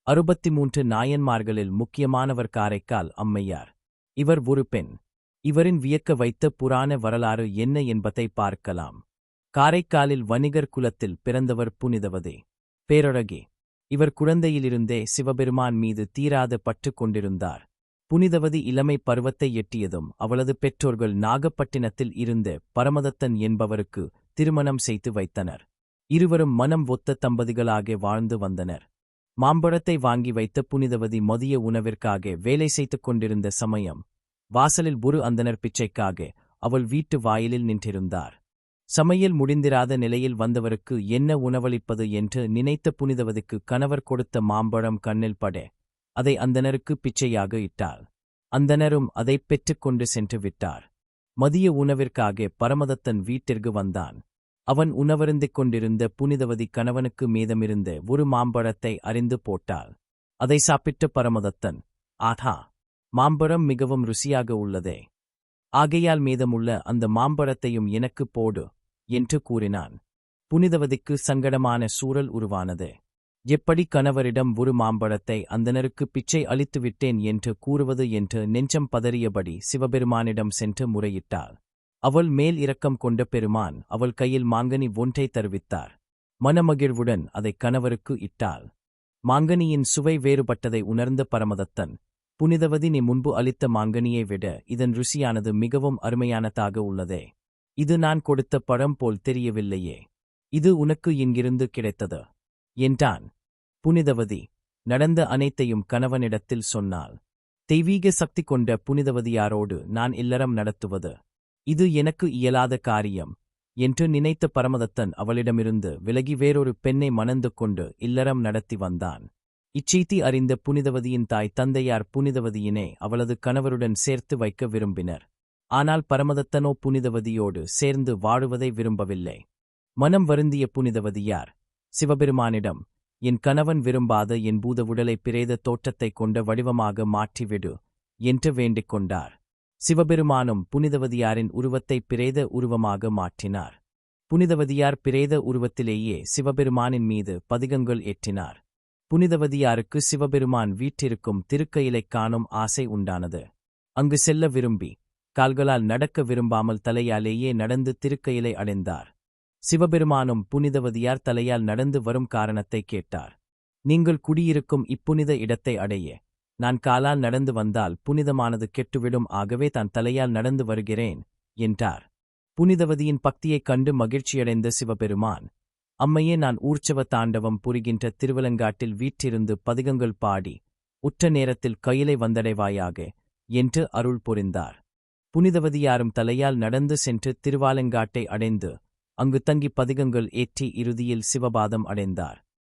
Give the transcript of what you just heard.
63 நாயன்மார்களில் முக்கியமானவர் காரைக்கால் அம்மையார். இவர் ஒரு பெண். இவரின் வியக்க வைத்த புராண வரலாறு என்ன என்பதை பார்க்கலாம். காரைக்காலில் வணிகர் குலத்தில் பிறந்தவர் புனிதவதி. பேரழகி. இவர் குழந்தையிலிருந்தே சிவபெருமான் மீது தீராத பற்று கொண்டிருந்தார். புனிதவதி இளமை பருவத்தை எட்டியதும் அவளது பெற்றோர்கள் நாகப்பட்டினத்தில் இருந்து பரமதத்தன் என்பவருக்கு திருமணம் செய்து வைத்தனர். இருவரும் மனம் ஒத்த தம்பதிகளாக வாழ்ந்து வந்தனர். மாம்பழத்தை வாங்கி வைத்த புனிதவதி மதிய உணவிற்காக வேலை செய்துக் கொண்டிருந்த சமயம் வாசலில் ஒரு அந்தணர் பிச்சைக்காக அவள் வீட்டு வாயிலில் நின்றிருந்தார். சமையல் முடிந்திராத நிலையில் வந்தவருக்கு என்ன உணவளிப்பது என்று நினைத்த புனிதவதிக்கு கணவர் கொடுத்த மாம்பழம் கண்ணில் பட அதை அந்தணருக்கு பிச்சையாக இட்டாள். அந்தணரும் அதை பெற்றுக்கொண்டு சென்று விட்டார். மதிய உணவிற்காக பரமதத்தன் வீட்டிற்கு வந்தான். அவன் உணவருந்திக் கொண்டிருந்த புனிதவதி கணவனுக்கு மீதமிருந்த ஒரு மாம்பழத்தை அறிந்து போட்டாள். அதை சாப்பிட்ட பரமதத்தன், ஆஹா, மாம்பழம் மிகவும் ருசியாக உள்ளதே, ஆகையால் மீதமுள்ள அந்த மாம்பழத்தையும் எனக்கு போடு என்று கூறினான். புனிதவதிக்கு சங்கடமான சூழல் உருவானது. எப்படி கணவரிடம் ஒரு மாம்பழத்தை அந்தணருக்கு பிச்சை அளித்துவிட்டேன் என்று கூறுவது என்று நெஞ்சம் பதறியபடி சிவபெருமானிடம் சென்று முறையிட்டாள். அவள் மேல் இரக்கம் கொண்ட பெருமான் அவள் கையில் மாங்கனி ஒன்றை தருவித்தார். மனமகிழ்வுடன் அதை கணவருக்கு இட்டாள். மாங்கனியின் சுவை வேறுபட்டதை உணர்ந்த பரமதத்தன், புனிதவதி நீ முன்பு அளித்த மாங்கனியை விட இதன் ருசியானது மிகவும் அருமையானதாக உள்ளதே. இது நான் கொடுத்த பழம் போல் தெரியவில்லையே. இது உனக்கு எங்கிருந்து கிடைத்தது என்றான். புனிதவதி நடந்த அனைத்தையும் கணவனிடத்தில் சொன்னாள். தெய்வீக சக்தி கொண்ட புனிதவதியாரோடு நான் இல்லறம் நடத்துவது இது எனக்கு இயலாத காரியம் என்று நினைத்த பரமதத்தன் அவளிடமிருந்து விலகி வேறொரு பெண்ணை மணந்து கொண்டு இல்லறம் நடத்தி வந்தான். இச்செய்தி அறிந்த புனிதவதியின் தாய் தந்தையார் புனிதவதியினை அவளது கணவருடன் சேர்த்து வைக்க விரும்பினர். ஆனால் பரமதத்தனோ புனிதவதியோடு சேர்ந்து வாழுவதை விரும்பவில்லை. மனம் வருந்திய புனிதவதியார் சிவபெருமானிடம், என் கணவன் விரும்பாத என் பூத உடலை பிரேத தோற்றத்தை கொண்ட வடிவமாக மாற்றிவிடு என்று வேண்டிக் கொண்டார். சிவபெருமானும் புனிதவதியாரின் உருவத்தை பிரேத உருவமாக மாற்றினார். புனிதவதியார் பிரேத உருவத்திலேயே சிவபெருமானின் மீது பதிகங்கள் ஏற்றினார். புனிதவதியாருக்கு சிவபெருமான் வீற்றிருக்கும் திருக்கயிலைக் காணும் ஆசை உண்டானது. அங்கு செல்ல விரும்பி கால்களால் நடக்க விரும்பாமல் தலையாலேயே நடந்து திருக்கயிலை அடைந்தார். சிவபெருமானும் புனிதவதியார் தலையால் நடந்து வரும் காரணத்தை கேட்டார். நீங்கள் குடியிருக்கும் இப்புனித இடத்தை அடைய நான் காலால் நடந்து வந்தால் புனிதமானது கெட்டுவிடும், ஆகவே தான் தலையால் நடந்து வருகிறேன் என்றார். புனிதவதியின் பக்தியைக் கண்டு மகிழ்ச்சியடைந்த சிவபெருமான், அம்மையே நான் ஊர்ச்சவ தாண்டவம் புரிகின்ற திருவலங்காட்டில் வீற்றிருந்து பதிகங்கள் பாடி உற்ற நேரத்தில் கயிலை வந்தடைவாயாக என்று அருள் புரிந்தார். புனிதவதியாரும் தலையால் நடந்து சென்று திருவாலங்காட்டை அடைந்து அங்கு தங்கி பதிகங்கள் ஏற்றி இறுதியில் சிவபாதம் அடைந்தார்.